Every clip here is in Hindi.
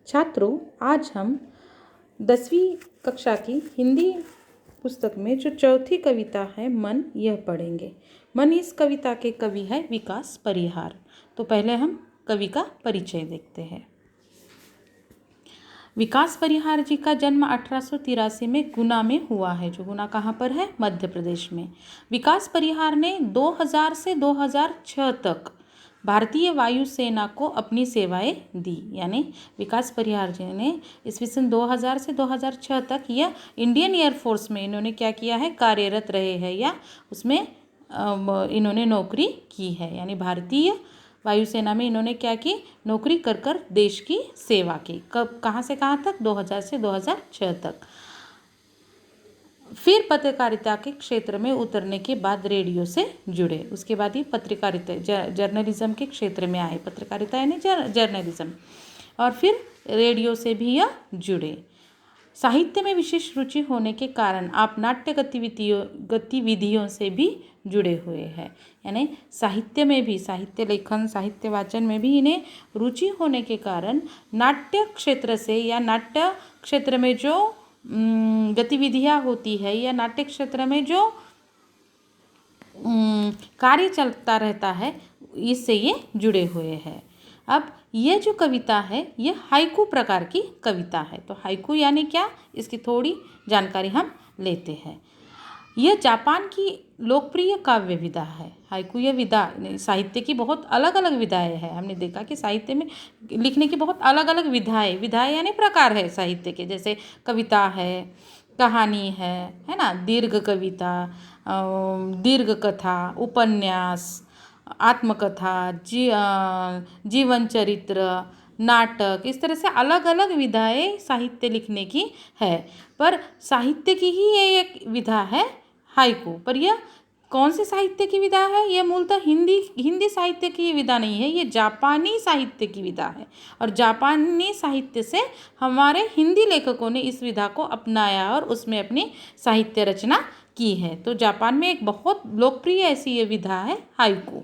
छात्रों, आज हम 10वीं कक्षा की हिंदी पुस्तक में जो चौथी कविता है मन, यह पढ़ेंगे। मन इस कविता के कवि है विकास परिहार। तो पहले हम कवि का परिचय देखते हैं। विकास परिहार जी का जन्म 1883 में गुना में हुआ है। जो गुना कहाँ पर है? मध्य प्रदेश में। विकास परिहार ने 2000 से 2006 तक भारतीय वायुसेना को अपनी सेवाएं दी। यानी विकास परिहार जी ने ईस्वी सन 2000 से 2006 तक यह इंडियन एयरफोर्स में इन्होंने क्या किया है? कार्यरत रहे हैं या उसमें इन्होंने नौकरी की है। यानी भारतीय वायुसेना में इन्होंने क्या की? नौकरी कर कर देश की सेवा की। कब, कहाँ से कहाँ तक? 2000 से 2006 तक। फिर पत्रकारिता के क्षेत्र में उतरने के बाद रेडियो से जुड़े। उसके बाद ये पत्रकारिता जर्नलिज्म के क्षेत्र में आए। पत्रकारिता यानी जर्नलिज्म। और फिर रेडियो से भी यह जुड़े। साहित्य में विशेष रुचि होने के कारण आप नाट्य गतिविधियों से भी जुड़े हुए हैं। यानी साहित्य में भी, साहित्य लेखन, साहित्य वाचन में भी इन्हें रुचि होने के कारण नाट्य क्षेत्र से या नाट्य क्षेत्र में जो गतिविधियाँ होती है या नाट्य क्षेत्र में जो कार्य चलता रहता है, इससे ये जुड़े हुए हैं। अब ये जो कविता है ये हाइकू प्रकार की कविता है। तो हाइकू यानी क्या, इसकी थोड़ी जानकारी हम लेते हैं। यह जापान की लोकप्रिय काव्य विधा है। हाइकू यह विधा, साहित्य की बहुत अलग अलग विधाएं हैं। हमने देखा कि साहित्य में लिखने की बहुत अलग अलग विधाएं यानी प्रकार है साहित्य के। जैसे कविता है, कहानी है ना, दीर्घ कविता, दीर्घ कथा, उपन्यास, आत्मकथा, जीवन चरित्र, नाटक, इस तरह से अलग अलग विधाएं साहित्य लिखने की है। पर साहित्य की ही ये एक विधा है हाइकू। पर यह कौन से साहित्य की विधा है? यह मूलतः हिंदी साहित्य की विधा नहीं है, ये जापानी साहित्य की विधा है। और जापानी साहित्य से हमारे हिंदी लेखकों ने इस विधा को अपनाया और उसमें अपनी साहित्य रचना की है। तो जापान में एक बहुत लोकप्रिय ऐसी ये विधा है हाइकू।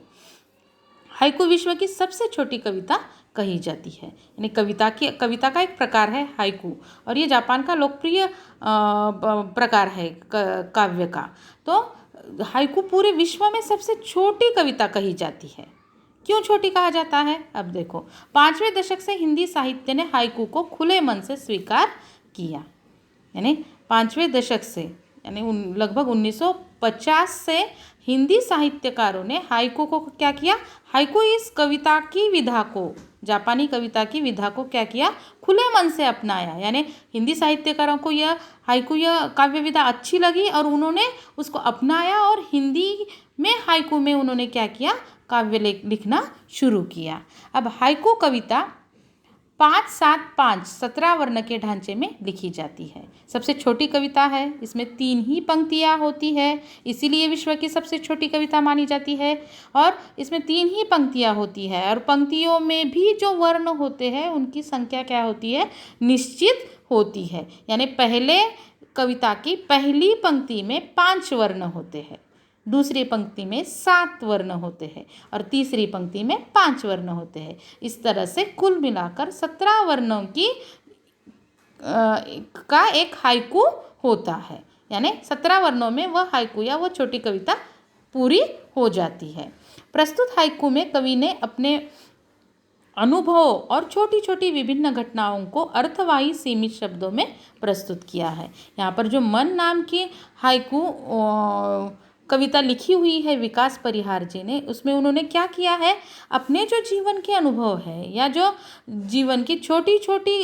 हाइकू विश्व की सबसे छोटी कविता कही जाती है। यानी कविता का एक प्रकार है हाइकू, और ये जापान का लोकप्रिय प्रकार है काव्य का। तो हाइकू पूरे विश्व में सबसे छोटी कविता कही जाती है। क्यों छोटी कहा जाता है? अब देखो, 5वें दशक से हिंदी साहित्य ने हाइकू को खुले मन से स्वीकार किया। यानी 5वें दशक से, यानी लगभग 1950 से हिंदी साहित्यकारों ने हाइकू को क्या किया? हाइकू इस कविता की विधा को, जापानी कविता की विधा को क्या किया? खुले मन से अपनाया। यानी हिंदी साहित्यकारों को यह हाइकू, यह काव्य विधा अच्छी लगी और उन्होंने उसको अपनाया और हिंदी में हाइकू में उन्होंने क्या किया? काव्य लिखना शुरू किया। अब हाइकू कविता 5-7-5 17 वर्ण के ढांचे में लिखी जाती है। सबसे छोटी कविता है, इसमें 3 ही पंक्तियाँ होती है, इसीलिए विश्व की सबसे छोटी कविता मानी जाती है। और इसमें 3 ही पंक्तियाँ होती है और पंक्तियों में भी जो वर्ण होते हैं उनकी संख्या क्या होती है? निश्चित होती है। यानी पहले कविता की पहली पंक्ति में 5 वर्ण होते हैं, दूसरी पंक्ति में 7 वर्ण होते हैं और तीसरी पंक्ति में 5 वर्ण होते हैं। इस तरह से कुल मिलाकर 17 वर्णों की का एक हाइकू होता है। यानी 17 वर्णों में वह हाइकू या वह छोटी कविता पूरी हो जाती है। प्रस्तुत हाइकू में कवि ने अपने अनुभवों और छोटी छोटी विभिन्न घटनाओं को अर्थवाही सीमित शब्दों में प्रस्तुत किया है। यहाँ पर जो मन नाम की हाइकू कविता लिखी हुई है विकास परिहार जी ने, उसमें उन्होंने क्या किया है? अपने जो जीवन के अनुभव है या जो जीवन की छोटी छोटी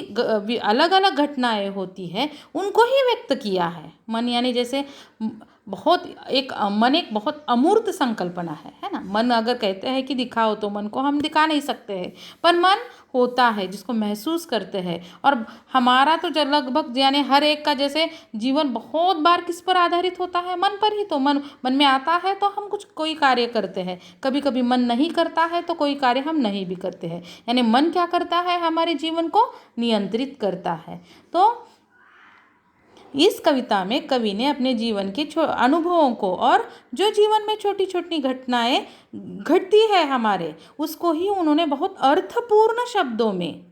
अलग अलग घटनाएं होती है उनको ही व्यक्त किया है। मन यानी जैसे मन एक बहुत अमूर्त संकल्पना है ना। मन अगर कहते हैं कि दिखाओ तो मन को हम दिखा नहीं सकते हैं, पर मन होता है जिसको महसूस करते हैं। और हमारा तो लगभग यानी हर एक का जैसे जीवन बहुत बार किस पर आधारित होता है? मन पर ही। तो मन में आता है तो हम कोई कार्य करते हैं, कभी कभी मन नहीं करता है तो कोई कार्य हम नहीं भी करते हैं। यानी मन क्या करता है? हमारे जीवन को नियंत्रित करता है। तो इस कविता में कवि ने अपने जीवन के अनुभवों को और जो जीवन में छोटी छोटी घटनाएं घटती है हमारे, उसको ही उन्होंने बहुत अर्थपूर्ण शब्दों में,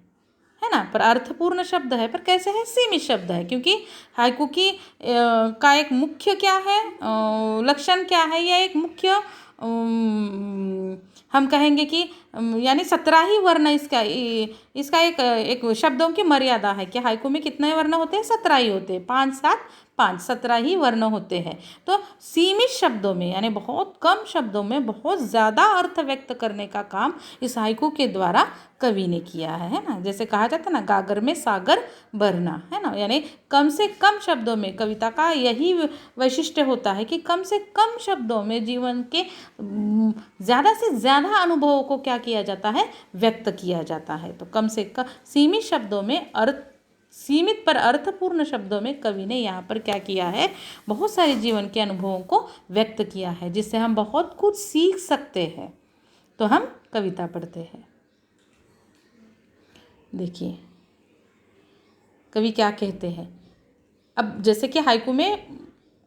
है ना, पर अर्थपूर्ण शब्द है, पर कैसे है, सीमित शब्द है, क्योंकि हाइकू की का एक मुख्य क्या है, लक्षण क्या है, या एक मुख्य हम कहेंगे कि यानी 17 ही वर्ण इसका एक शब्दों की मर्यादा है कि हाइकू में कितने वर्ण होते हैं, 17 ही होते हैं, 5 7 5 17 ही वर्ण होते हैं। तो सीमित शब्दों में यानी बहुत कम शब्दों में बहुत ज़्यादा अर्थ व्यक्त करने का काम इस हाइकू के द्वारा कवि ने किया है ना। जैसे कहा जाता है ना, गागर में सागर भरना, है ना, यानी कम से कम शब्दों में, कविता का यही वैशिष्ट्य होता है कि कम से कम शब्दों में जीवन के ज़्यादा से ज़्यादा अनुभवों को क्या किया जाता है, व्यक्त किया जाता है। तो कम से कम सीमित शब्दों में सीमित पर अर्थपूर्ण शब्दों में कवि ने यहाँ पर क्या किया है, बहुत सारे जीवन के अनुभवों को व्यक्त किया है, जिससे हम बहुत कुछ सीख सकते हैं। तो हम कविता पढ़ते हैं। देखिए कवि क्या कहते हैं। अब जैसे कि हाइकू में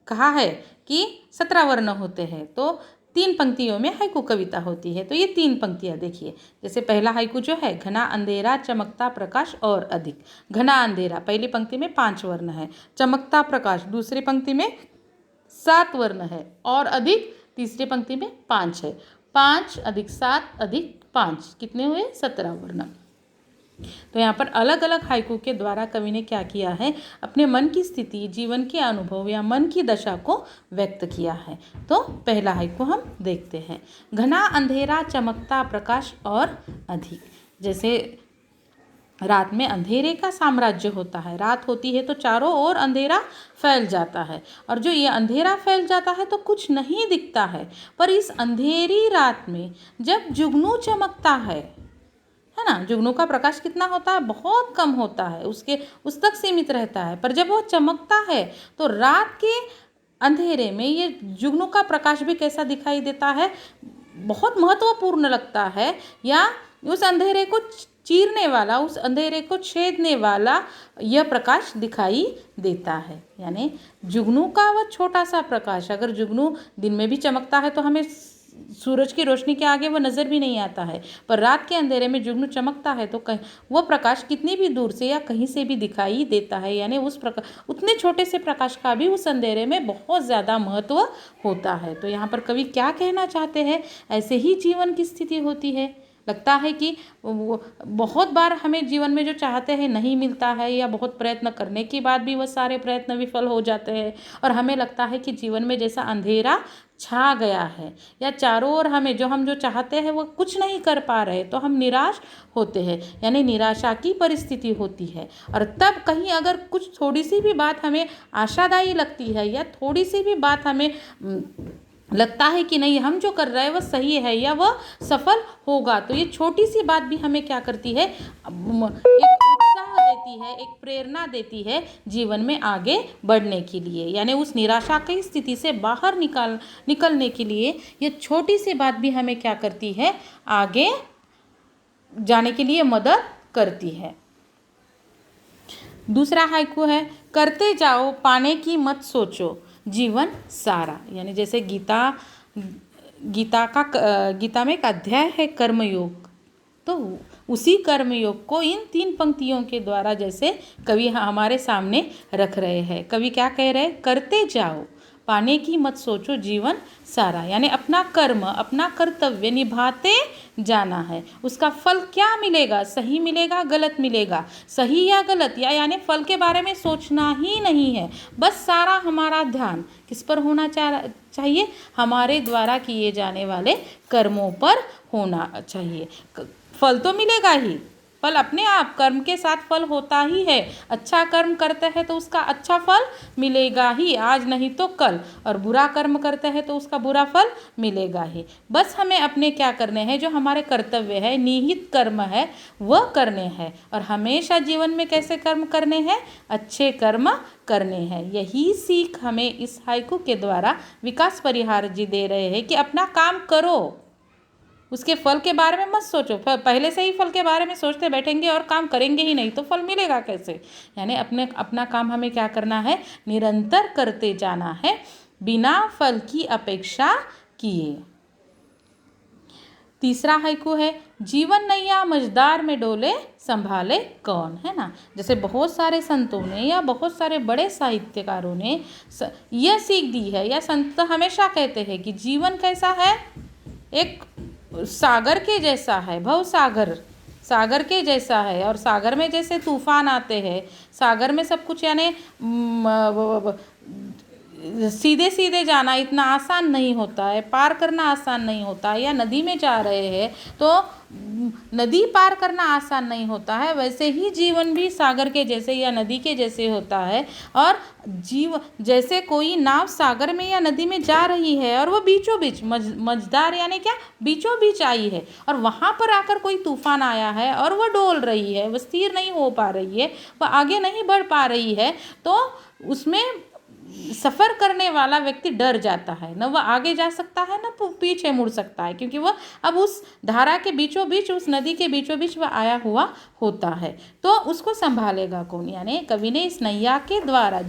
कहा है कि 17 वर्ण होते हैं, तो 3 पंक्तियों में हाइकू कविता होती है। तो ये 3 पंक्तियाँ देखिए। जैसे पहला हाइकू जो है, घना अंधेरा चमकता प्रकाश और अधिक। घना अंधेरा पहली पंक्ति में 5 वर्ण है, चमकता प्रकाश दूसरी पंक्ति में 7 वर्ण है, और अधिक तीसरी पंक्ति में 5 है। 5 अधिक 7 अधिक 5 कितने हुए, 17 वर्ण। तो यहाँ पर अलग अलग हाइकू के द्वारा कवि ने क्या किया है, अपने मन की स्थिति, जीवन के अनुभव या मन की दशा को व्यक्त किया है। तो पहला हाइकू हम देखते हैं। घना अंधेरा चमकता प्रकाश और अधिक। जैसे रात में अंधेरे का साम्राज्य होता है, रात होती है तो चारों ओर अंधेरा फैल जाता है, और जो ये अंधेरा फैल जाता है तो कुछ नहीं दिखता है। पर इस अंधेरी रात में जब जुगनू चमकता है ना, जुगनू का प्रकाश कितना होता है, बहुत कम होता है, उस तक सीमित रहता है। पर जब वो चमकता है तो रात के अंधेरे में ये जुगनू का प्रकाश भी कैसा दिखाई देता है, बहुत महत्वपूर्ण लगता है, या उस अंधेरे को चीरने वाला, उस अंधेरे को छेदने वाला यह प्रकाश दिखाई देता है। यानी जुगनू का वह छोटा सा प्रकाश, अगर जुगनू दिन में भी चमकता है तो हमें सूरज की रोशनी के आगे वो नज़र भी नहीं आता है, पर रात के अंधेरे में जुगनू चमकता है तो वो प्रकाश कितनी भी दूर से या कहीं से भी दिखाई देता है। यानी उस प्रकाश, उतने छोटे से प्रकाश का भी उस अंधेरे में बहुत ज़्यादा महत्व होता है। तो यहाँ पर कवि क्या कहना चाहते हैं, ऐसे ही जीवन की स्थिति होती है। लगता है कि बहुत बार हमें जीवन में जो चाहते हैं नहीं मिलता है, या बहुत प्रयत्न करने के बाद भी वह सारे प्रयत्न विफल हो जाते हैं, और हमें लगता है कि जीवन में जैसा अंधेरा छा गया है, या चारों ओर हमें जो हम चाहते हैं वो कुछ नहीं कर पा रहे, तो हम निराश होते हैं, यानी निराशा की परिस्थिति होती है। और तब कहीं अगर कुछ थोड़ी सी भी बात हमें आशादायी लगती है, या थोड़ी सी भी बात हमें लगता है कि नहीं हम जो कर रहे हैं वह सही है या वह सफल होगा, तो ये छोटी सी बात भी हमें क्या करती है, एक उत्साह देती है, एक प्रेरणा देती है जीवन में आगे बढ़ने के लिए। यानी उस निराशा की स्थिति से बाहर निकलने के लिए ये छोटी सी बात भी हमें क्या करती है, आगे जाने के लिए मदद करती है। दूसरा हाइकू है, करते जाओ पाने की मत सोचो जीवन सारा। यानी जैसे गीता में एक अध्याय है कर्मयोग, तो उसी कर्मयोग को इन 3 पंक्तियों के द्वारा जैसे कवि हमारे सामने रख रहे हैं। कवि क्या कह रहे हैं, करते जाओ पाने की मत सोचो जीवन सारा। यानी अपना कर्म, अपना कर्तव्य निभाते जाना है। उसका फल क्या मिलेगा, सही मिलेगा गलत मिलेगा, सही या गलत, या यानी फल के बारे में सोचना ही नहीं है। बस सारा हमारा ध्यान किस पर होना चाहिए, हमारे द्वारा किए जाने वाले कर्मों पर होना चाहिए। फल तो मिलेगा ही, फल अपने आप कर्म के साथ फल होता ही है। अच्छा कर्म करते हैं तो उसका अच्छा फल मिलेगा ही, आज नहीं तो कल, और बुरा कर्म करते हैं तो उसका बुरा फल मिलेगा ही। बस हमें अपने क्या करने हैं, जो हमारे कर्तव्य है, निहित कर्म है, वह करने हैं। और हमेशा जीवन में कैसे कर्म करने हैं, अच्छे कर्म करने हैं। यही सीख हमें इस हाइकू के द्वारा विकास परिहार जी दे रहे हैं कि अपना काम करो, उसके फल के बारे में मत सोचो। पहले से ही फल के बारे में सोचते बैठेंगे और काम करेंगे ही नहीं तो फल मिलेगा कैसे। यानी अपना काम हमें क्या करना है, निरंतर करते जाना है बिना फल की अपेक्षा किए। तीसरा हाइकू है, जीवन नैया मझधार में डोले संभाले कौन, है ना। जैसे बहुत सारे संतों ने या बहुत सारे बड़े साहित्यकारों ने यह सीख दी है, या संत हमेशा कहते हैं कि जीवन कैसा है, एक सागर के जैसा है, भव सागर के जैसा है। और सागर में जैसे तूफान आते हैं, सागर में सब कुछ यानी सीधे सीधे जाना इतना आसान नहीं होता है, पार करना आसान नहीं होता है। या नदी में जा रहे हैं तो नदी पार करना आसान नहीं होता है, वैसे ही जीवन भी सागर के जैसे या नदी के जैसे होता है। और जैसे कोई नाव सागर में या नदी में जा रही है और वो बीचों बीच मझधार यानी क्या, बीचों बीच आई है, और वहाँ पर आकर कोई तूफान आया है और वो डोल रही है, वो स्थिर नहीं हो पा रही है, वो आगे नहीं बढ़ पा रही है, तो उसमें सफ़र करने वाला व्यक्ति डर जाता है, न वह आगे जा सकता है न पीछे मुड़ सकता है, क्योंकि वह अब उस धारा के बीचों बीच, उस नदी के बीचों बीच वह आया हुआ होता है। तो उसको संभालेगा कौन, यानी कवि ने इस नैया के द्वारा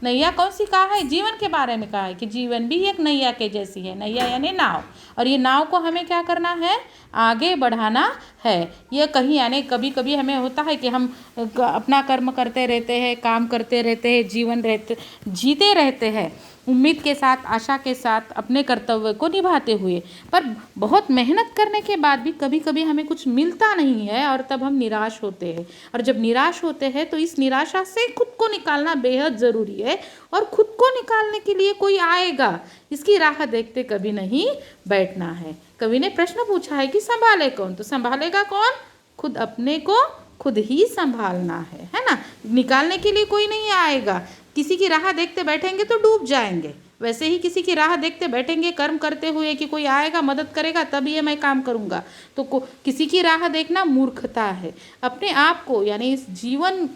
नैया कौन सी कहा है, जीवन के बारे में कहा है कि जीवन भी एक नैया के जैसी है। नैया यानी नाव, और ये नाव को हमें क्या करना है, आगे बढ़ाना है। ये कहीं यानी कभी कभी हमें होता है कि हम अपना कर्म करते रहते हैं, काम करते रहते हैं, जीवन जीते रहते हैं उम्मीद के साथ, आशा के साथ, अपने कर्तव्य को निभाते हुए, पर बहुत मेहनत करने के बाद भी कभी कभी हमें कुछ मिलता नहीं है और तब हम निराश होते हैं। और जब निराश होते हैं तो इस निराशा से खुद को निकालना बेहद ज़रूरी है, और खुद को निकालने के लिए कोई आएगा, इसकी राह देखते कभी नहीं बैठना है। कवि ने प्रश्न पूछा है कि संभाले कौन, तो संभालेगा कौन, खुद अपने को खुद ही संभालना है ना। निकालने के लिए कोई नहीं आएगा। किसी की राह देखते बैठेंगे तो डूब जाएंगे, वैसे ही किसी की राह देखते बैठेंगे कर्म करते हुए कि कोई आएगा मदद करेगा तब ये मैं काम करूँगा, तो किसी की राह देखना मूर्खता है। अपने आप को यानी इस जीवन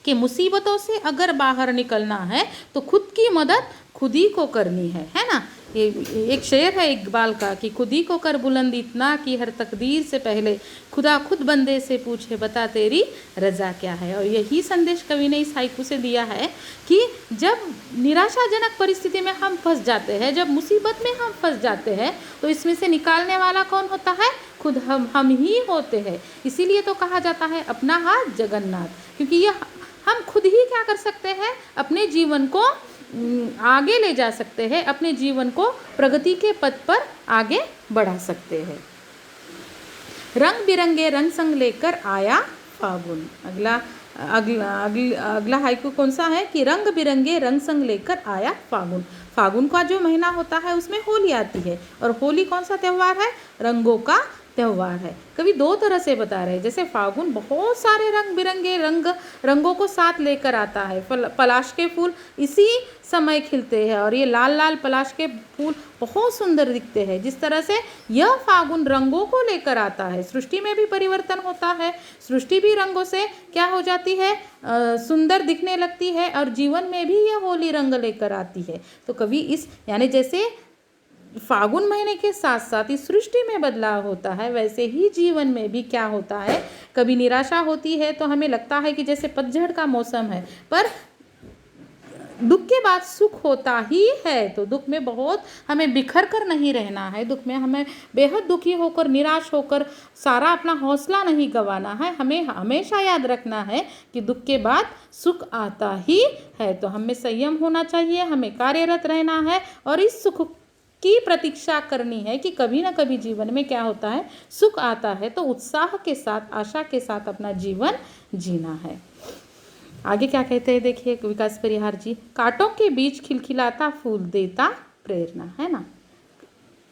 के मुसीबतों से अगर बाहर निकलना है तो खुद की मदद खुद ही को करनी है ना। ये एक शेर है इकबाल का कि खुद ही को कर बुलंद इतना कि हर तकदीर से पहले खुदा खुद बंदे से पूछे बता तेरी रजा क्या है। और यही संदेश कवि ने इस हाइकू से दिया है कि जब निराशाजनक परिस्थिति में हम फंस जाते हैं, जब मुसीबत में हम फंस जाते हैं, तो इसमें से निकालने वाला कौन होता है, खुद हम ही होते हैं। इसीलिए तो कहा जाता है अपना हाथ जगन्नाथ, क्योंकि ये हम खुद ही क्या कर सकते हैं, अपने जीवन को आगे ले जा सकते हैं, अपने जीवन को प्रगति के पथ पर आगे बढ़ा सकते हैं। रंग बिरंगे रंग संग लेकर आया फागुन। अगला हाइकू कौन सा है कि रंग बिरंगे रंग संग लेकर आया फागुन। फागुन का जो महीना होता है उसमें होली आती है, और होली कौन सा त्यौहार है, रंगों का त्यौहार है। कभी दो तरह से बता रहे हैं, जैसे फागुन बहुत सारे रंग बिरंगे रंगों को साथ लेकर आता है। पलाश के फूल इसी समय खिलते हैं, और ये लाल लाल पलाश के फूल बहुत सुंदर दिखते हैं। जिस तरह से यह फागुन रंगों को लेकर आता है, सृष्टि में भी परिवर्तन होता है, सृष्टि भी रंगों से क्या हो जाती है, सुंदर दिखने लगती है, और जीवन में भी यह होली रंग लेकर आती है। तो कभी इस यानी जैसे फागुन महीने के साथ साथ इस सृष्टि में बदलाव होता है, वैसे ही जीवन में भी क्या होता है, कभी निराशा होती है तो हमें लगता है कि जैसे पतझड़ का मौसम है, पर दुख के बाद सुख होता ही है। तो दुख में बहुत हमें बिखर कर नहीं रहना है, दुख में हमें बेहद दुखी होकर, निराश होकर सारा अपना हौसला नहीं गंवाना है। हमें हमेशा याद रखना है कि दुख के बाद सुख आता ही है। तो हमें संयम होना चाहिए, हमें कार्यरत रहना है, और इस सुख की प्रतीक्षा करनी है कि कभी ना कभी जीवन में क्या होता है, सुख आता है, तो उत्साह के साथ, आशा के साथ अपना जीवन जीना है। आगे क्या कहते हैं देखिए विकास परिहार जी, कांटों के बीच खिलखिलाता फूल देता प्रेरणा, है ना।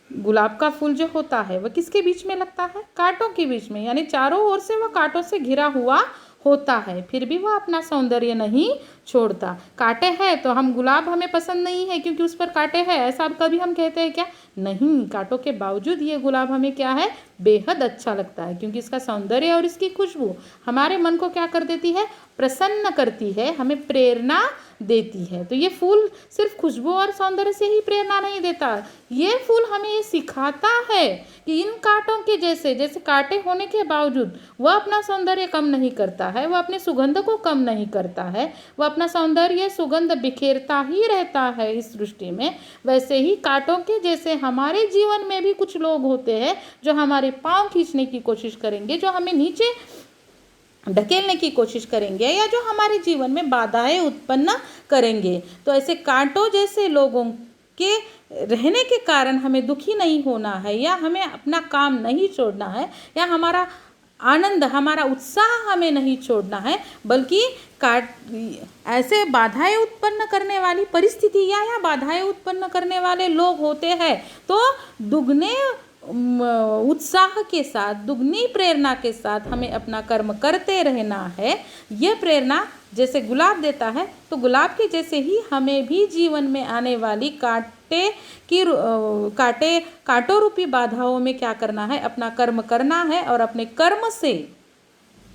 गुलाब का फूल जो होता है वह किसके बीच में लगता है, कांटों के बीच में, यानी चारों ओर से वह कांटों से घिरा हुआ होता है, फिर भी वह अपना सौंदर्य नहीं छोड़ता। कांटे हैं तो हम गुलाब हमें पसंद नहीं है क्योंकि उस पर कांटे हैं, ऐसा कभी हम कहते हैं क्या, नहीं। कांटों के बावजूद ये गुलाब हमें क्या है, बेहद अच्छा लगता है, क्योंकि इसका सौंदर्य और इसकी खुशबू हमारे मन को क्या कर देती है, प्रसन्न करती है, हमें प्रेरणा देती है। तो ये फूल सिर्फ खुशबू और सौंदर्य से ही प्रेरणा नहीं देता, ये फूल हमें ये सिखाता है कि इन कांटों के जैसे कांटे होने के बावजूद वह अपना सौंदर्य कम नहीं करता है, वह अपने सुगंध को कम नहीं करता है, वह अपने अपना सौंदर्य सुगंध बिखेरता ही रहता है इस सृष्टि में, वैसे ही कांटों के जैसे हमारे जीवन में भी कुछ लोग होते हैं जो हमारे पांव खींचने की कोशिश करेंगे, जो हमें नीचे ढकेलने की कोशिश करेंगे, या जो हमारे जीवन में बाधाएं उत्पन्न करेंगे। तो ऐसे कांटों जैसे लोगों के रहने के कारण हमें दुखी नहीं होना है, या हमें अपना काम नहीं छोड़ना है, या हमारा आनंद, हमारा उत्साह हमें नहीं छोड़ना है, बल्कि ऐसे बाधाएं उत्पन्न करने वाली परिस्थितियां या बाधाएं उत्पन्न करने वाले लोग होते हैं तो दुगने उत्साह के साथ, दुगनी प्रेरणा के साथ हमें अपना कर्म करते रहना है। ये प्रेरणा जैसे गुलाब देता है, तो गुलाब के जैसे ही हमें भी जीवन में आने वाली कांटों रूपी बाधाओं में क्या करना है, अपना कर्म करना है, और अपने कर्म से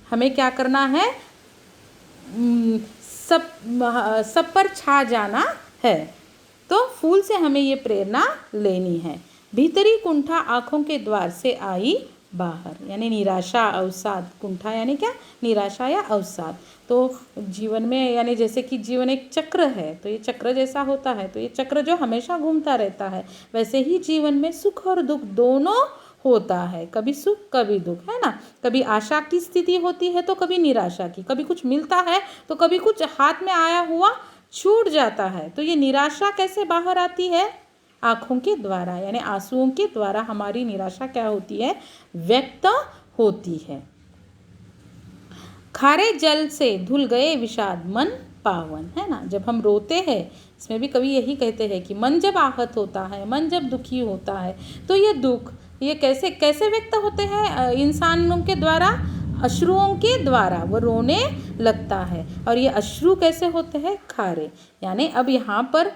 हमें क्या करना है, सब पर छा जाना है। तो फूल से हमें ये प्रेरणा लेनी है। भीतरी कुंठा आँखों के द्वार से आई बाहर, यानी निराशा अवसाद। कुंठा यानी क्या, निराशा या अवसाद। तो जीवन में, यानी जैसे कि जीवन एक चक्र है, तो ये चक्र जैसा होता है, तो ये चक्र जो हमेशा घूमता रहता है, वैसे ही जीवन में सुख और दुख दोनों होता है। कभी सुख कभी दुख, है ना। कभी आशा की स्थिति होती है तो कभी निराशा की, कभी कुछ मिलता है तो कभी कुछ हाथ में आया हुआ छूट जाता है। तो ये निराशा कैसे बाहर आती है, आँखों के द्वारा, यानी आंसुओं के द्वारा हमारी निराशा क्या होती है, व्यक्त होती है। खारे जल से धुल गए विषाद मन पावन, है ना। जब हम रोते हैं, इसमें भी कवि यही कहते हैं कि मन जब आहत होता है, मन जब दुखी होता है, तो ये दुख ये कैसे कैसे व्यक्त होते हैं, इंसानों के द्वारा, अश्रुओं के द्वारा वो रोने लगता है। और ये अश्रु कैसे होते हैं, खारे। यानी अब यहाँ पर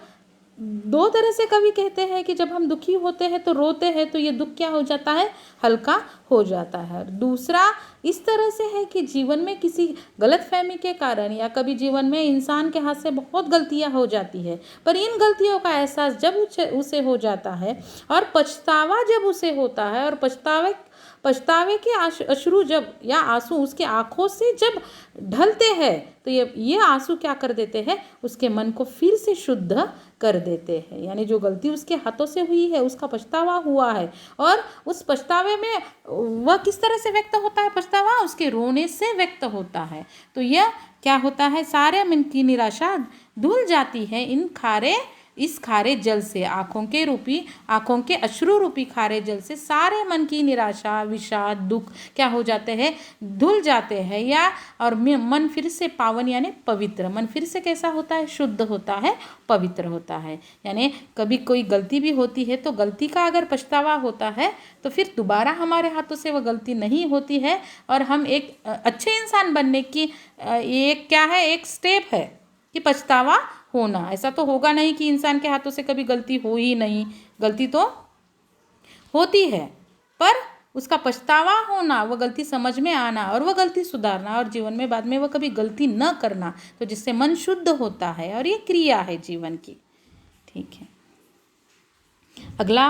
दो तरह से कवि कहते हैं कि जब हम दुखी होते हैं तो रोते हैं, तो ये दुख क्या हो जाता है, हल्का हो जाता है। दूसरा इस तरह से है कि जीवन में किसी गलतफहमी के कारण, या कभी जीवन में इंसान के हाथ से बहुत गलतियां हो जाती है, पर इन गलतियों का एहसास जब उसे हो जाता है, और पछतावा जब उसे होता है, और पछतावे के अश्रु जब, या आंसू उसके आंखों से जब ढलते हैं, तो ये आंसू क्या कर देते हैं, उसके मन को फिर से शुद्ध कर देते हैं। यानी जो गलती उसके हाथों से हुई है, उसका पछतावा हुआ है, और उस पछतावे में वह किस तरह से व्यक्त होता है, पछतावा उसके रोने से व्यक्त होता है। तो यह क्या होता है, सारे मन की निराशा धुल जाती है इस खारे जल से, आँखों के अश्रु रूपी खारे जल से सारे मन की निराशा, विषाद, दुख क्या हो जाते हैं, धुल जाते हैं। या और मन फिर से पावन यानी पवित्र, मन फिर से कैसा होता है, शुद्ध होता है, पवित्र होता है। यानी कभी कोई गलती भी होती है तो गलती का अगर पछतावा होता है तो फिर दोबारा हमारे हाथों से वह गलती नहीं होती है, और हम एक अच्छे इंसान बनने की एक क्या है, एक स्टेप है कि पछतावा होना। ऐसा तो होगा नहीं कि इंसान के हाथों से कभी गलती हो ही नहीं, गलती तो होती है, पर उसका पछतावा होना, वह गलती समझ में आना, और वह गलती सुधारना, और जीवन में बाद में वह कभी गलती न करना, तो जिससे मन शुद्ध होता है, और ये क्रिया है जीवन की। ठीक है, अगला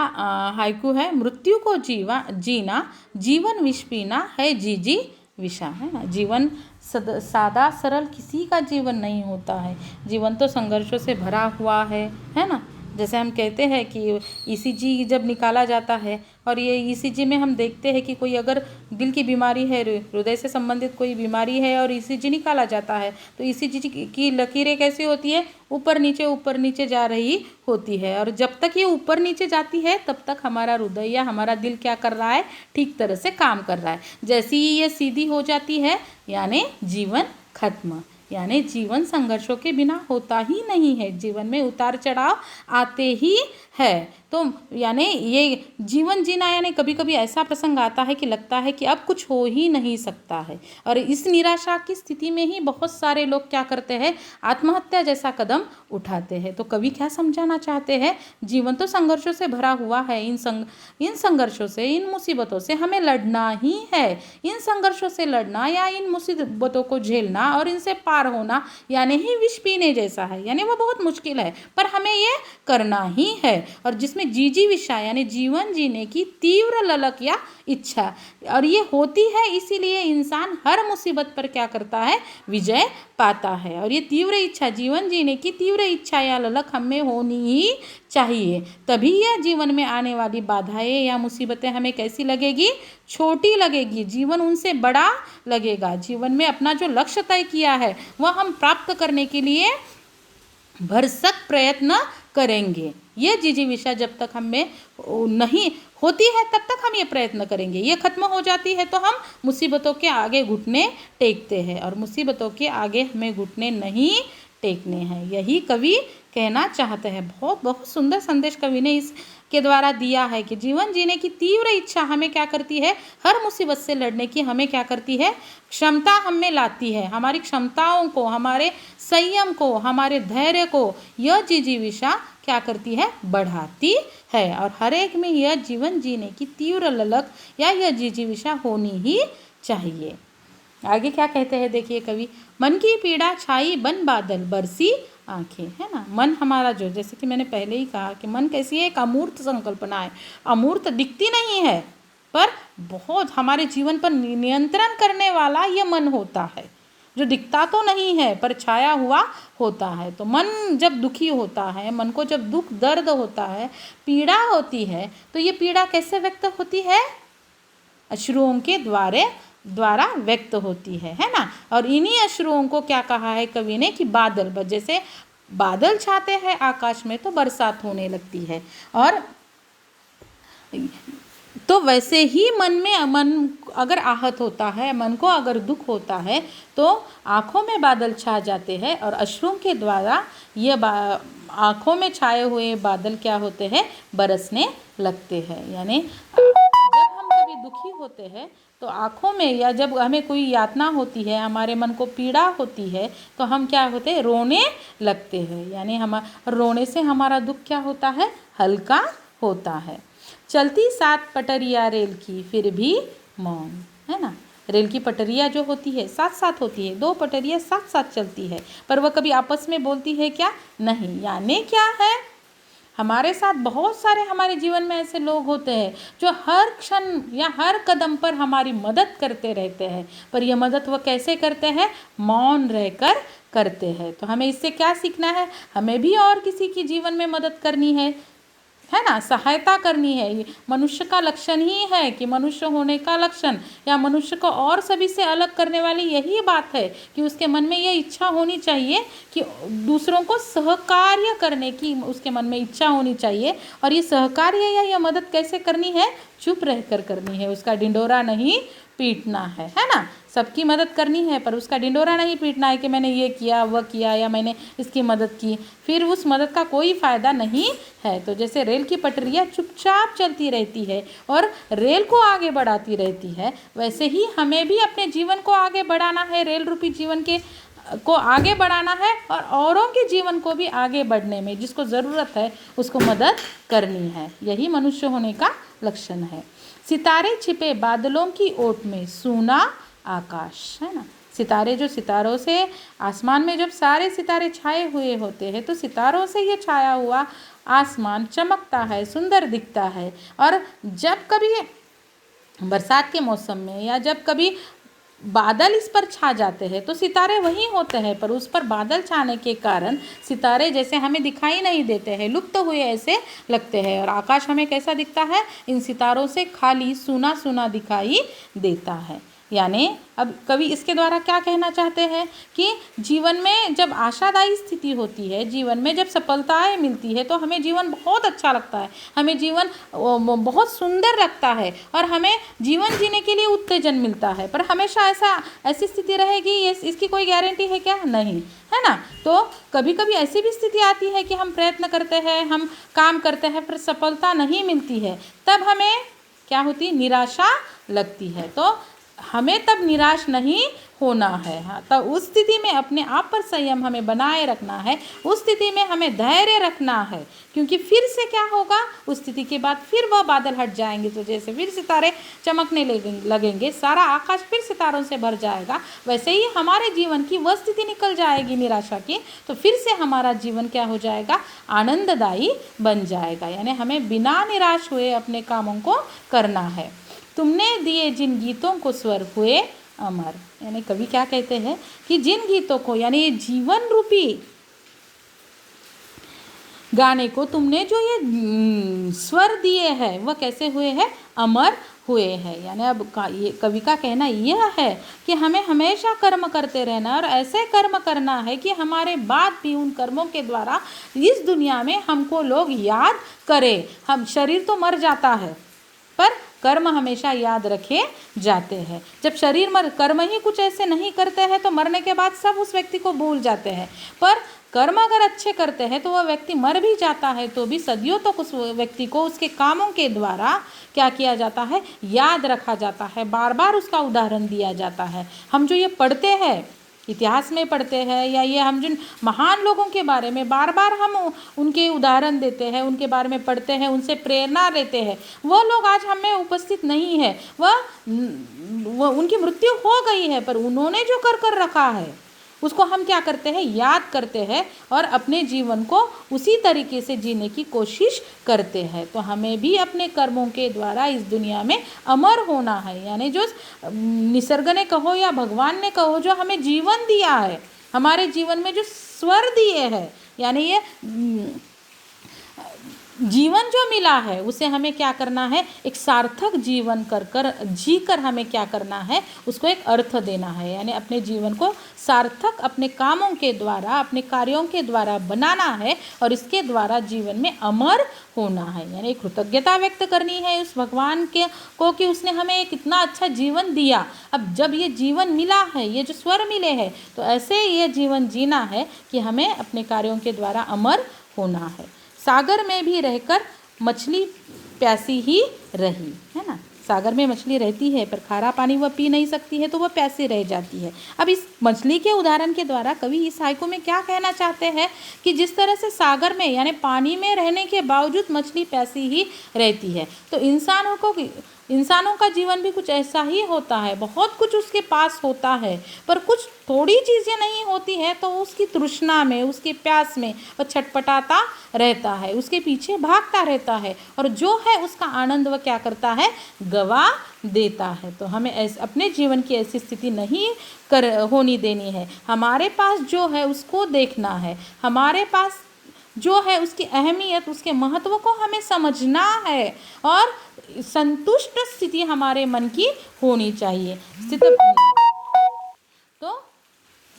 हाइकू है, मृत्यु को जीना जीवन विष पीना है जी विषा, है ना। जीवन सादा सरल किसी का जीवन नहीं होता है, जीवन तो संघर्षों से भरा हुआ है ना। जैसे हम कहते हैं कि ईसीजी जब निकाला जाता है, और ये ईसीजी में हम देखते हैं कि कोई अगर दिल की बीमारी है, हृदय से संबंधित कोई बीमारी है, और ईसीजी निकाला जाता है, तो ईसीजी की लकीरें कैसी होती है, ऊपर नीचे जा रही होती है। और जब तक ये ऊपर नीचे जाती है, तब तक हमारा हृदय या हमारा दिल क्या कर रहा है, ठीक तरह से काम कर रहा है। जैसे ही ये सीधी हो जाती है, यानी जीवन खत्म, यानी जीवन संघर्षों के बिना होता ही नहीं है, जीवन में उतार चढ़ाव आते ही है। तो यानी ये जीवन जीना, यानी कभी कभी ऐसा प्रसंग आता है कि लगता है कि अब कुछ हो ही नहीं सकता है, और इस निराशा की स्थिति में ही बहुत सारे लोग क्या करते हैं, आत्महत्या जैसा कदम उठाते हैं। तो कवि क्या समझाना चाहते हैं, जीवन तो संघर्षों से भरा हुआ है, इन संघर्षों से, इन मुसीबतों से हमें लड़ना ही है। इन संघर्षों से लड़ना या इन मुसीबतों को झेलना और इनसे पार होना यानी ही विष पीने जैसा है, यानी वो बहुत मुश्किल है, पर हमें ये करना ही है। और जिसमें जी विषा यानी जीवन जीने की तीव्र ललक या इच्छा, और ये होती है इसीलिए इंसान हर मुसीबत पर क्या करता है, विजय पाता है। और ये तीव्र इच्छा, जीवन जीने की तीव्र इच्छा या ललक हमें होनी ही चाहिए, तभी यह जीवन में आने वाली बाधाएं या मुसीबतें हमें कैसी लगेगी, छोटी लगेगी, जीवन उनसे बड़ा लगेगा। जीवन में अपना जो लक्ष्य तय किया है वह हम प्राप्त करने के लिए भरसक प्रयत्न करेंगे। ये जिजीविषा जब तक हमें नहीं होती है तब तक हम ये प्रयत्न करेंगे, ये खत्म हो जाती है तो हम मुसीबतों के आगे घुटने टेकते हैं, और मुसीबतों के आगे हमें घुटने नहीं टेकने हैं। यही कवि कहना चाहते हैं। बहुत बहुत सुंदर संदेश कवि ने इसके द्वारा दिया है कि जीवन जीने की तीव्र इच्छा हमें क्या करती है, हर मुसीबत से लड़ने की हमें क्या करती है, क्षमता हमें लाती है। हमारी क्षमताओं को, हमारे संयम को, हमारे धैर्य को यह जिजीविषा क्या करती है, बढ़ाती है। और हर एक में यह जीवन जीने की तीव्र ललक या यह जिजीविषा होनी ही चाहिए। आगे क्या कहते हैं देखिए कवि, मन की पीड़ा छाई बन बादल बरसी आंखें, है ना। मन हमारा जो, जैसे कि मैंने पहले ही कहा कि मन कैसी है, एक अमूर्त संकल्पना है, अमूर्त दिखती नहीं है पर बहुत हमारे जीवन पर नियंत्रण करने वाला ये मन होता है, जो दिखता तो नहीं है पर छाया हुआ होता है। तो मन जब दुखी होता है, मन को जब दुख दर्द होता है, पीड़ा होती है, तो ये पीड़ा कैसे व्यक्त होती है, अश्रुओं के द्वारा व्यक्त होती है ना। और इन्हीं अश्रुओं को क्या कहा है कवि ने कि बादल, जैसे बादल छाते हैं आकाश में तो बरसात होने लगती है, और तो वैसे ही मन अगर आहत होता है, मन को अगर दुख होता है तो आँखों में बादल छा जाते हैं, और अश्रुओं के द्वारा ये आँखों में छाए हुए बादल क्या होते हैं, बरसने लगते हैं। यानी जब हम कभी दुखी होते हैं तो आँखों में, या जब हमें कोई यातना होती है, हमारे मन को पीड़ा होती है, तो हम क्या होते हैं, रोने लगते हैं। यानी हम रोने से हमारा दुख क्या होता है, हल्का होता है। चलती 7 पटरिया रेल की फिर भी मौन, है ना। रेल की पटरिया जो होती है साथ साथ होती है, 2 पटरिया साथ साथ चलती है, पर वह कभी आपस में बोलती है क्या, नहीं। यानी क्या है, हमारे साथ बहुत सारे हमारे जीवन में ऐसे लोग होते हैं जो हर क्षण या हर कदम पर हमारी मदद करते रहते हैं, पर यह मदद वह कैसे करते हैं, मौन रहकर करते हैं। तो हमें इससे क्या सीखना है, हमें भी और किसी की जीवन में मदद करनी है ना, सहायता करनी है। ये मनुष्य का लक्षण ही है कि मनुष्य होने का लक्षण या मनुष्य को और सभी से अलग करने वाली यही बात है कि उसके मन में ये इच्छा होनी चाहिए कि दूसरों को सहकार्य करने की उसके मन में इच्छा होनी चाहिए। और ये सहकार्य या ये मदद कैसे करनी है, चुप रहकर करनी है, उसका ढिंढोरा नहीं पीटना है ना। सबकी मदद करनी है पर उसका ढिंढोरा नहीं पीटना है कि मैंने ये किया वह किया या मैंने इसकी मदद की, फिर उस मदद का कोई फ़ायदा नहीं है। तो जैसे रेल की पटरियाँ चुपचाप चलती रहती है और रेल को आगे बढ़ाती रहती है, वैसे ही हमें भी अपने जीवन को आगे बढ़ाना है, रेल रूपी जीवन को आगे बढ़ाना है, और औरों के जीवन को भी आगे बढ़ने में जिसको ज़रूरत है उसको मदद करनी है। यही मनुष्य होने का लक्षण है। सितारे छिपे बादलों की ओट में सूना आकाश, है ना। सितारे, जो सितारों से आसमान में जब सारे सितारे छाए हुए होते हैं तो सितारों से ये छाया हुआ आसमान चमकता है, सुंदर दिखता है। और जब कभी बरसात के मौसम में या जब कभी बादल इस पर छा जाते हैं तो सितारे वहीं होते हैं, पर उस पर बादल छाने के कारण सितारे जैसे हमें दिखाई नहीं देते हैं, लुप्त हुए ऐसे लगते हैं, और आकाश हमें कैसा दिखता है, इन सितारों से खाली सूना सूना दिखाई देता है। यानी अब कवि इसके द्वारा क्या कहना चाहते हैं कि जीवन में जब आशादायी स्थिति होती है, जीवन में जब सफलताएं मिलती है तो हमें जीवन बहुत अच्छा लगता है, हमें जीवन बहुत सुंदर लगता है और हमें जीवन जीने के लिए उत्तेजन मिलता है। पर हमेशा ऐसी स्थिति रहेगी इसकी कोई गारंटी है क्या, नहीं, है ना। तो कभी कभी ऐसी भी स्थिति आती है कि हम प्रयत्न करते हैं, हम काम करते हैं, पर सफलता नहीं मिलती है, तब हमें क्या होती, निराशा लगती है। तो हमें तब निराश नहीं होना है। हाँ, तो उस स्थिति में अपने आप पर संयम हमें बनाए रखना है, उस स्थिति में हमें धैर्य रखना है, क्योंकि फिर से क्या होगा, उस स्थिति के बाद फिर वह बादल हट जाएंगे, तो जैसे फिर सितारे चमकने लगेंगे, सारा आकाश फिर सितारों से भर जाएगा, वैसे ही हमारे जीवन की वह स्थिति निकल जाएगी निराशा की, तो फिर से हमारा जीवन क्या हो जाएगा, आनंददायी बन जाएगा। यानी हमें बिना निराश हुए अपने कामों को करना है। तुमने दिए जिन गीतों को स्वर हुए अमर। यानी कवि क्या कहते हैं कि जिन गीतों को यानी ये जीवन रूपी गाने को तुमने जो ये स्वर दिए हैं वह कैसे हुए हैं, अमर हुए हैं। यानी अब ये कवि का कहना यह है कि हमें हमेशा कर्म करते रहना और ऐसे कर्म करना है कि हमारे बाद भी उन कर्मों के द्वारा इस दुनिया में हमको लोग याद करें। हम शरीर तो मर जाता है पर कर्म हमेशा याद रखे जाते हैं। जब शरीर कर्म ही कुछ ऐसे नहीं करते हैं तो मरने के बाद सब उस व्यक्ति को भूल जाते हैं, पर कर्म अगर अच्छे करते हैं तो वह व्यक्ति मर भी जाता है तो भी सदियों तक उस व्यक्ति को उसके कामों के द्वारा क्या किया जाता है, याद रखा जाता है, बार बार उसका उदाहरण दिया जाता है। हम जो ये पढ़ते हैं, इतिहास में पढ़ते हैं, या ये हम जिन महान लोगों के बारे में बार बार हम उनके उदाहरण देते हैं, उनके बारे में पढ़ते हैं, उनसे प्रेरणा लेते हैं, वो लोग आज हम में उपस्थित नहीं है। वह उनकी मृत्यु हो गई है, पर उन्होंने जो कर रखा है उसको हम क्या करते हैं, याद करते हैं और अपने जीवन को उसी तरीके से जीने की कोशिश करते हैं। तो हमें भी अपने कर्मों के द्वारा इस दुनिया में अमर होना है। यानी जो निसर्ग ने कहो या भगवान ने कहो, जो हमें जीवन दिया है, हमारे जीवन में जो स्वर दिए हैं, यानी ये जीवन जो मिला है उसे हमें क्या करना है, एक सार्थक जीवन कर जी कर हमें क्या करना है, उसको एक अर्थ देना है। यानी अपने जीवन को सार्थक अपने कामों के द्वारा, अपने कार्यों के द्वारा बनाना है और इसके द्वारा जीवन में अमर होना है। यानी कृतज्ञता व्यक्त करनी है उस भगवान को कि उसने हमें एक इतना अच्छा जीवन दिया। अब जब ये जीवन मिला है, ये जो स्वर मिले हैं, तो ऐसे ये जीवन जीना है कि हमें अपने कार्यों के द्वारा अमर होना है। सागर में भी रहकर मछली प्यासी ही रही, है ना। सागर में मछली रहती है पर खारा पानी वह पी नहीं सकती है तो वह प्यासी रह जाती है। अब इस मछली के उदाहरण के द्वारा कवि इस हाइकू में क्या कहना चाहते हैं कि जिस तरह से सागर में यानी पानी में रहने के बावजूद मछली प्यासी ही रहती है, तो इंसानों का जीवन भी कुछ ऐसा ही होता है। बहुत कुछ उसके पास होता है पर कुछ थोड़ी चीज़ें नहीं होती है तो उसकी तृष्णा में, उसकी प्यास में वह छटपटाता रहता है, उसके पीछे भागता रहता है और जो है उसका आनंद वह क्या करता है, गवा देता है। तो हमें अपने जीवन की ऐसी स्थिति नहीं होनी देनी है। हमारे पास जो है उसको देखना है, हमारे पास जो है उसकी अहमियत, उसके महत्व को हमें समझना है और संतुष्ट स्थिति हमारे मन की होनी चाहिए। तो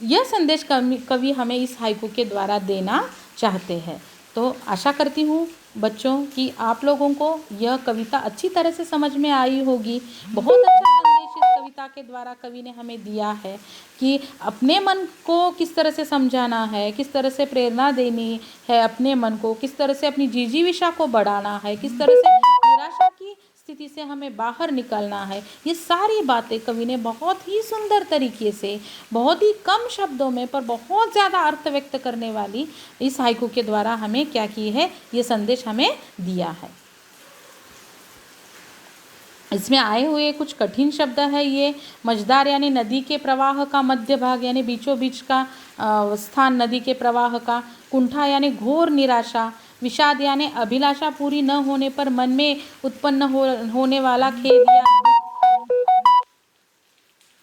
यह संदेश कवि हमें इस हाइकू के द्वारा देना चाहते हैं। तो आशा करती हूँ बच्चों कि आप लोगों को यह कविता अच्छी तरह से समझ में आई होगी। बहुत अच्छा संदेश इस कविता के द्वारा कवि ने हमें दिया है कि अपने मन को किस तरह से समझाना है, किस तरह से प्रेरणा देनी है अपने मन को, किस तरह से अपनी जिजीविषा को बढ़ाना है, किस तरह से निराशा की स्थिति से हमें बाहर निकलना है। ये सारी बातें कवि ने बहुत ही सुंदर तरीके से, बहुत ही कम शब्दों में पर बहुत ज़्यादा अर्थ व्यक्त करने वाली इस हाइकू के द्वारा हमें क्या की है, ये संदेश हमें दिया है। इसमें आए हुए कुछ कठिन शब्द है। ये मझधार यानी नदी के प्रवाह का मध्य भाग यानी बीचों बीच का स्थान नदी के प्रवाह का, कुंठा यानी घोर निराशा, विषाद यानी अभिलाषा पूरी न होने पर मन में उत्पन्न होने वाला खेद या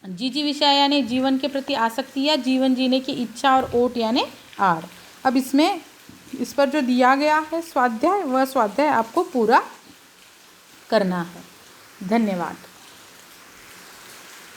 जिजीविषा यानी जीवन के प्रति आसक्ति या जीवन जीने की इच्छा और ओट यानी आड़। अब इस पर जो दिया गया है स्वाध्याय, वह स्वाध्याय आपको पूरा करना है। धन्यवाद।